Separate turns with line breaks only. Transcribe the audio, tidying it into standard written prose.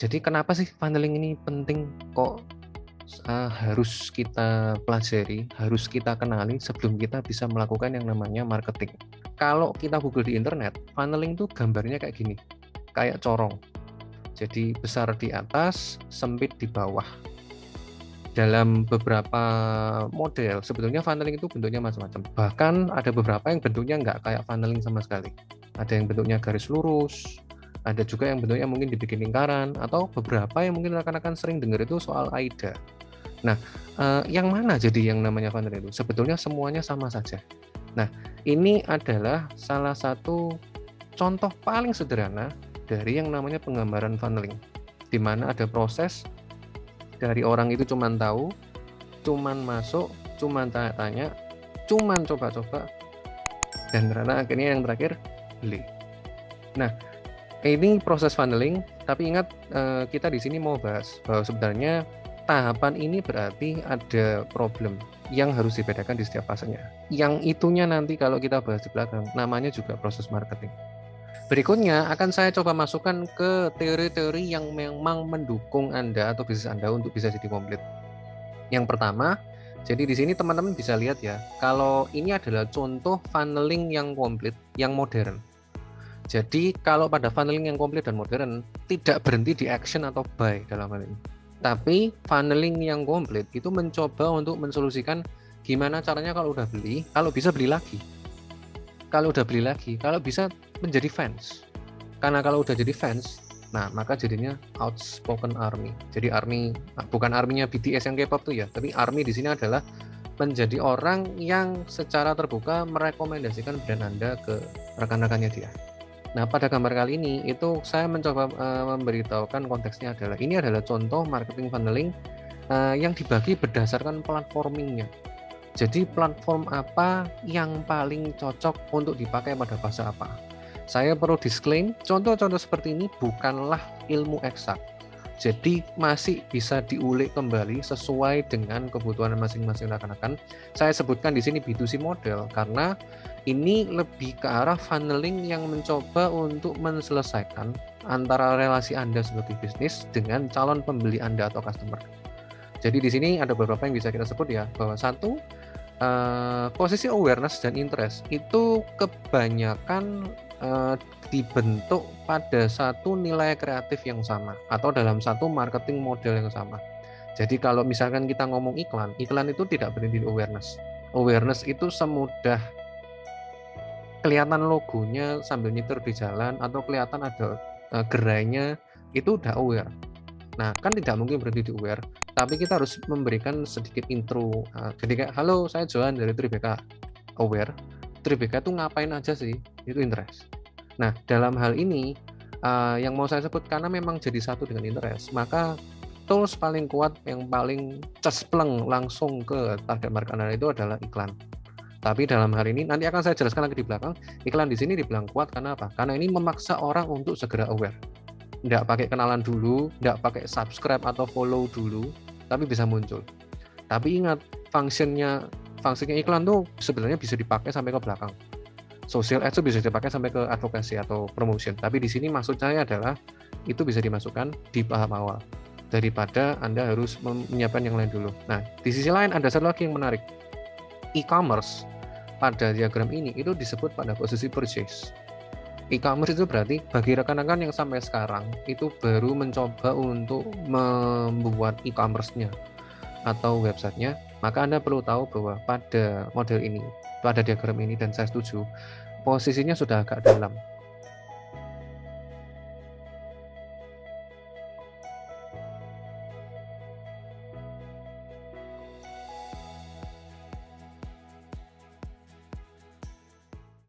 Jadi kenapa sih funneling ini penting? Kok harus kita pelajari, harus kita kenali sebelum kita bisa melakukan yang namanya marketing. Kalau kita Google di internet, funneling itu gambarnya kayak gini, kayak corong. Jadi besar di atas, sempit di bawah. Dalam beberapa model, sebetulnya funneling itu bentuknya macam-macam. Bahkan ada beberapa yang bentuknya nggak kayak funneling sama sekali. Ada yang bentuknya garis lurus, ada juga yang bentuknya mungkin dibikin lingkaran, atau beberapa yang mungkin rekan-rekan sering dengar itu soal AIDA. Nah, yang mana jadi yang namanya funneling itu? Sebetulnya semuanya sama saja. Nah, ini adalah salah satu contoh paling sederhana dari yang namanya penggambaran funneling, di mana ada proses dari orang itu cuman tahu, cuman masuk, cuman tanya-tanya, cuman coba-coba, dan ternyata akhirnya yang terakhir beli. Nah, ini proses funneling, tapi ingat kita di sini mau bahas bahwa sebenarnya tahapan ini berarti ada problem yang harus dibedakan di setiap fasenya. Yang itunya nanti kalau kita bahas di belakang, namanya juga proses marketing. Berikutnya akan saya coba masukkan ke teori-teori yang memang mendukung Anda atau bisnis Anda untuk bisa jadi komplit. Yang pertama, jadi di sini teman-teman bisa lihat ya, kalau ini adalah contoh funneling yang komplit, yang modern. Jadi kalau pada funneling yang komplit dan modern, tidak berhenti di action atau buy dalam hal ini. Tapi funneling yang komplit itu mencoba untuk mensolusikan gimana caranya kalau udah beli, kalau bisa beli lagi. Kalau udah beli lagi, kalau bisa menjadi fans. Karena kalau udah jadi fans, nah maka jadinya outspoken army. Jadi army, bukan arminya BTS yang K-pop tuh ya, tapi army di sini adalah menjadi orang yang secara terbuka merekomendasikan brand Anda ke rekan-rekannya dia. Nah, pada gambar kali ini itu saya mencoba memberitahukan konteksnya adalah ini adalah contoh marketing funneling yang dibagi berdasarkan platformingnya. Jadi platform apa yang paling cocok untuk dipakai pada fase apa? Saya perlu disclaim, contoh-contoh seperti ini bukanlah ilmu eksak. Jadi masih bisa diulik kembali sesuai dengan kebutuhan masing-masing rekan-rekan. Saya sebutkan di sini B2C model karena ini lebih ke arah funneling yang mencoba untuk menyelesaikan antara relasi Anda sebagai bisnis dengan calon pembeli Anda atau customer. Jadi di sini ada beberapa yang bisa kita sebut ya, bahwa satu, posisi awareness dan interest itu kebanyakan dibentuk pada satu nilai kreatif yang sama atau dalam satu marketing model yang sama. Jadi kalau misalkan kita ngomong iklan itu tidak berhenti di awareness. Awareness itu semudah kelihatan logonya sambil nyetir di jalan atau kelihatan ada gerainya, itu udah aware. Nah, kan tidak mungkin berhenti di aware, tapi kita harus memberikan sedikit intro. Jadi kayak, halo, saya Johan dari Tribeka. Aware, Tribeka itu ngapain aja sih? Itu interest. Nah, dalam hal ini, yang mau saya sebut, karena memang jadi satu dengan interest, maka tools paling kuat, yang paling cespleng langsung ke target market Anda itu adalah iklan. Tapi dalam hal ini, nanti akan saya jelaskan lagi di belakang, iklan di sini dibilang kuat karena apa? Karena ini memaksa orang untuk segera aware. Nggak pakai kenalan dulu, nggak pakai subscribe atau follow dulu, tapi bisa muncul. Tapi ingat, fungsinya iklan tuh sebenarnya bisa dipakai sampai ke belakang. Social ads itu bisa dipakai sampai ke advokasi atau promotion. Tapi di sini maksud saya adalah itu bisa dimasukkan di tahap awal daripada Anda harus menyiapkan yang lain dulu. Nah, di sisi lain ada satu lagi yang menarik. E-commerce pada diagram ini itu disebut pada posisi purchase. E-commerce itu berarti bagi rekan-rekan yang sampai sekarang itu baru mencoba untuk membuat e-commerce-nya atau websitenya, maka Anda perlu tahu bahwa pada model ini, pada diagram ini, dan saya setuju, posisinya sudah agak dalam.